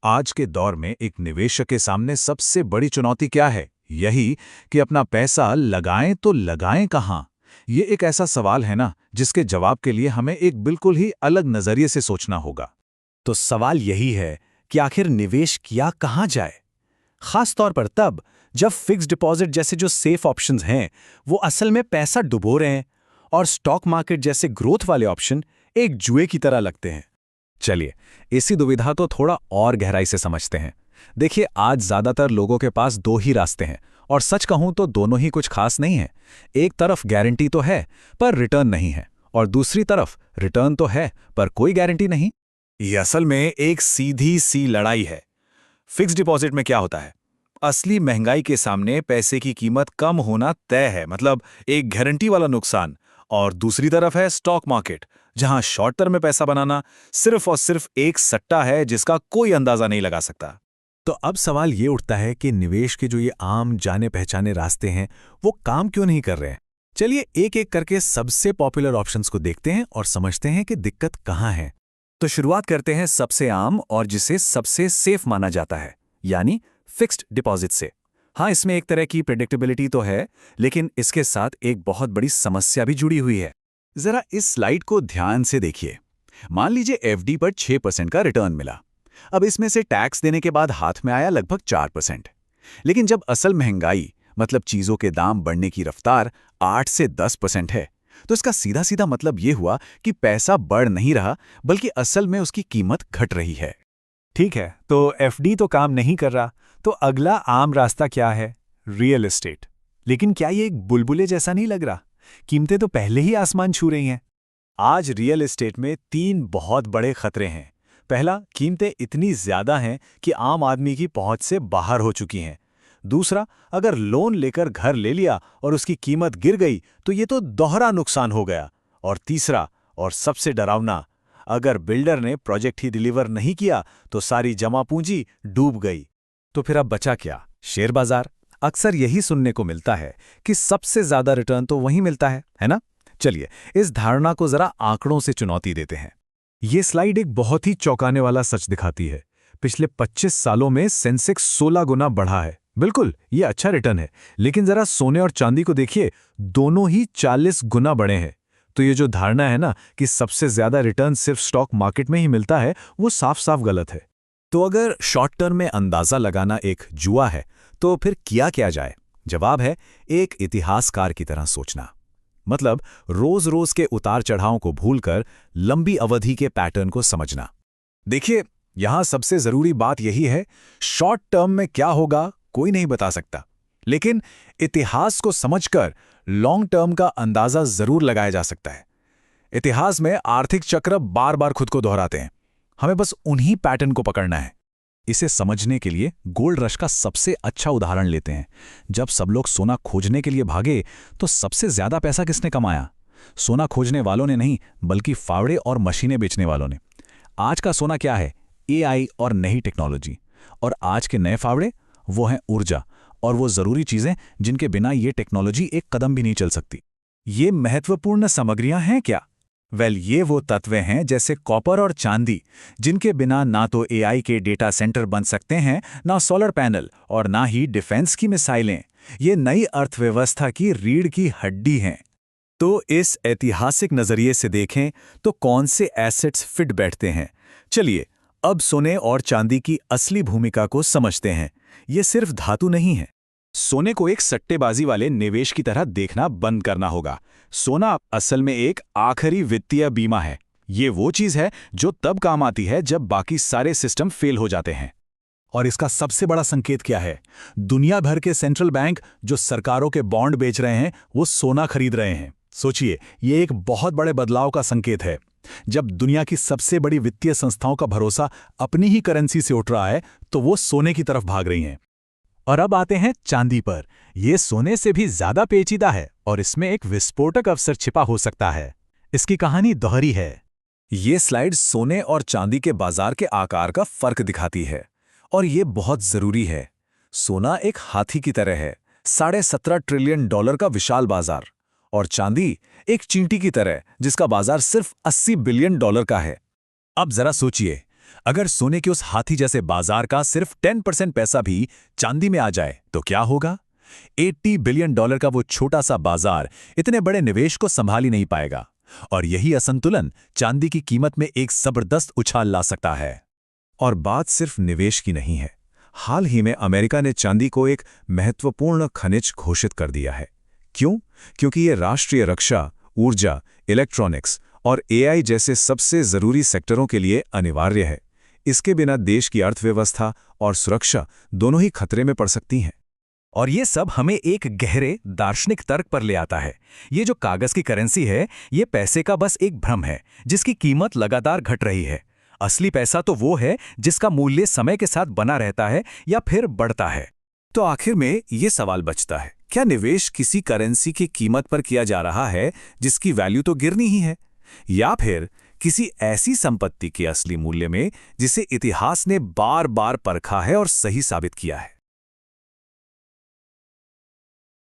आज के दौर में एक निवेशक के सामने सबसे बड़ी चुनौती क्या है? यही कि अपना पैसा लगाएं तो लगाएं कहां? ये एक ऐसा सवाल है ना, जिसके जवाब के लिए हमें एक बिल्कुल ही अलग नजरिए से सोचना होगा। तो सवाल यही है कि आखिर निवेश किया कहाँ जाए, खास तौर पर तब जब फिक्स डिपॉजिट जैसे जो सेफ ऑप्शंस हैं वो असल में पैसा डुबो रहे हैं और स्टॉक मार्केट जैसे ग्रोथ वाले ऑप्शन एक जुए की तरह लगते हैं। चलिए, इसी दुविधा तो थोड़ा और गहराई से समझते हैं। देखिए, आज ज्यादातर लोगों के पास दो ही रास्ते हैं, और सच कहूं तो दोनों ही कुछ खास नहीं है। एक तरफ गारंटी तो है पर रिटर्न नहीं है, और दूसरी तरफ रिटर्न तो है पर कोई गारंटी नहीं। ये असल में एक सीधी सी लड़ाई है। फिक्स डिपॉजिट में क्या होता है? असली महंगाई के सामने पैसे की कीमत कम होना तय है, मतलब एक गारंटी वाला नुकसान। और दूसरी तरफ है स्टॉक मार्केट, जहां शॉर्ट टर्म में पैसा बनाना सिर्फ और सिर्फ एक सट्टा है जिसका कोई अंदाजा नहीं लगा सकता। तो अब सवाल ये उठता है कि निवेश के जो ये आम जाने पहचाने रास्ते हैं वो काम क्यों नहीं कर रहे हैं। चलिए एक एक करके सबसे पॉपुलर ऑप्शंस को देखते हैं और समझते हैं कि दिक्कत कहाँ है। तो शुरुआत करते हैं सबसे आम और जिसे सबसे सेफ माना जाता है, यानी फिक्स्ड डिपॉजिट से। हाँ, इसमें एक तरह की प्रेडिक्टेबिलिटी तो है, लेकिन इसके साथ एक बहुत बड़ी समस्या भी जुड़ी हुई है। जरा इस स्लाइड को ध्यान से देखिए। मान लीजिए एफडी पर 6% का रिटर्न मिला। अब इसमें से टैक्स देने के बाद हाथ में आया लगभग 4%। लेकिन जब असल महंगाई, मतलब चीजों के दाम बढ़ने की रफ्तार 8 से 10% है, तो इसका सीधा सीधा मतलब ये हुआ कि पैसा बढ़ नहीं रहा, बल्कि असल में उसकी कीमत घट रही है। ठीक है, तो एफडी तो काम नहीं कर रहा, तो अगला आम रास्ता क्या है? Real estate. लेकिन क्या ये एक बुलबुले जैसा नहीं लग रहा? कीमतें तो पहले ही आसमान छू रही हैं। आज रियल एस्टेट में 3 बहुत बड़े खतरे हैं। पहला, कीमतें इतनी ज्यादा हैं कि आम आदमी की पहुंच से बाहर हो चुकी हैं। दूसरा, अगर लोन लेकर घर ले लिया और उसकी कीमत गिर गई तो ये तो दोहरा नुकसान हो गया। और तीसरा, और सबसे डरावना, अगर बिल्डर ने प्रोजेक्ट ही डिलीवर नहीं किया तो सारी जमा पूंजी डूब गई। तो फिर अब बचा क्या? शेयर बाजार। अक्सर यही सुनने को मिलता है कि सबसे ज्यादा रिटर्न तो वहीं मिलता है ना? चलिए इस धारणा को जरा आंकड़ों से चुनौती देते हैं। ये स्लाइड एक बहुत ही चौंकाने वाला सच दिखाती है। पिछले 25 सालों में सेंसेक्स 16 गुना बढ़ा है। बिल्कुल, ये अच्छा रिटर्न है, लेकिन जरा सोने और चांदी को देखिए, दोनों ही 40 गुना बढ़े हैं। तो ये जो धारणा है ना कि सबसे ज्यादा रिटर्न सिर्फ स्टॉक मार्केट में ही मिलता है, वो साफ साफ गलत है। तो अगर शॉर्ट टर्म में अंदाजा लगाना एक जुआ है, तो फिर किया जाए? जवाब है एक इतिहासकार की तरह सोचना। मतलब रोज रोज के उतार चढ़ाव को भूलकर लंबी अवधि के पैटर्न को समझना। देखिए, यहां सबसे जरूरी बात यही है, शॉर्ट टर्म में क्या होगा कोई नहीं बता सकता, लेकिन इतिहास को समझकर लॉन्ग टर्म का अंदाजा जरूर लगाया जा सकता है। इतिहास में आर्थिक चक्र बार बार खुद को दोहराते हैं, हमें बस उन्हीं पैटर्न को पकड़ना है। इसे समझने के लिए गोल्ड रश का सबसे अच्छा उदाहरण लेते हैं। जब सब लोग सोना खोजने के लिए भागे तो सबसे ज्यादा पैसा किसने कमाया? सोना खोजने वालों ने नहीं, बल्कि फावड़े और मशीनें बेचने वालों ने। आज का सोना क्या है? एआई और नई टेक्नोलॉजी। और आज के नए फावड़े, वो हैं ऊर्जा और वो जरूरी चीजें जिनके बिना ये टेक्नोलॉजी एक कदम भी नहीं चल सकती। ये महत्वपूर्ण सामग्रियां हैं क्या? ये वो तत्व हैं जैसे कॉपर और चांदी, जिनके बिना ना तो एआई के डेटा सेंटर बन सकते हैं, ना सोलर पैनल और ना ही डिफेंस की मिसाइलें। ये नई अर्थव्यवस्था की रीढ़ की हड्डी हैं। तो इस ऐतिहासिक नजरिए से देखें तो कौन से एसेट्स फिट बैठते हैं? चलिए अब सोने और चांदी की असली भूमिका को समझते हैं। ये सिर्फ धातु नहीं है। सोने को एक सट्टेबाजी वाले निवेश की तरह देखना बंद करना होगा। सोना असल में एक आखिरी वित्तीय बीमा है। ये वो चीज है जो तब काम आती है जब बाकी सारे सिस्टम फेल हो जाते हैं। और इसका सबसे बड़ा संकेत क्या है? दुनिया भर के सेंट्रल बैंक जो सरकारों के बॉन्ड बेच रहे हैं, वो सोना खरीद रहे हैं। सोचिए, ये एक बहुत बड़े बदलाव का संकेत है। जब दुनिया की सबसे बड़ी वित्तीय संस्थाओं का भरोसा अपनी ही करेंसी से उठ रहा है, तो वो सोने की तरफ भाग रही हैं। और अब आते हैं चांदी पर। यह सोने से भी ज्यादा पेचीदा है और इसमें एक विस्फोटक अवसर छिपा हो सकता है। इसकी कहानी दोहरी है। ये स्लाइड सोने और चांदी के बाजार के आकार का फर्क दिखाती है, और ये बहुत जरूरी है। सोना एक हाथी की तरह है, $17.5 ट्रिलियन का विशाल बाजार, और चांदी एक चींटी की तरह जिसका बाजार सिर्फ $80 बिलियन का है। अब जरा सोचिए, अगर सोने के उस हाथी जैसे बाजार का सिर्फ 10% पैसा भी चांदी में आ जाए तो क्या होगा? $80 बिलियन का वो छोटा सा बाजार इतने बड़े निवेश को संभाल ही नहीं पाएगा। और यही असंतुलन चांदी की कीमत में एक जबरदस्त उछाल ला सकता है। और बात सिर्फ निवेश की नहीं है। हाल ही में अमेरिका ने चांदी को एक महत्वपूर्ण खनिज घोषित कर दिया है। क्यों? क्योंकि ये राष्ट्रीय रक्षा, ऊर्जा, इलेक्ट्रॉनिक्स और AI जैसे सबसे जरूरी सेक्टरों के लिए अनिवार्य है। इसके बिना देश की अर्थव्यवस्था और सुरक्षा दोनों ही खतरे में पड़ सकती हैं। और ये सब हमें एक गहरे दार्शनिक तर्क पर ले आता है। ये जो कागज की करेंसी है, ये पैसे का बस एक भ्रम है जिसकी कीमत लगातार घट रही है। असली पैसा तो वो है जिसका मूल्य समय के साथ बना रहता है या फिर बढ़ता है। तो आखिर में ये सवाल बचता है, क्या निवेश किसी करेंसी की कीमत पर किया जा रहा है जिसकी वैल्यू तो गिरनी ही है, या फिर किसी ऐसी संपत्ति के असली मूल्य में जिसे इतिहास ने बार बार परखा है और सही साबित किया है?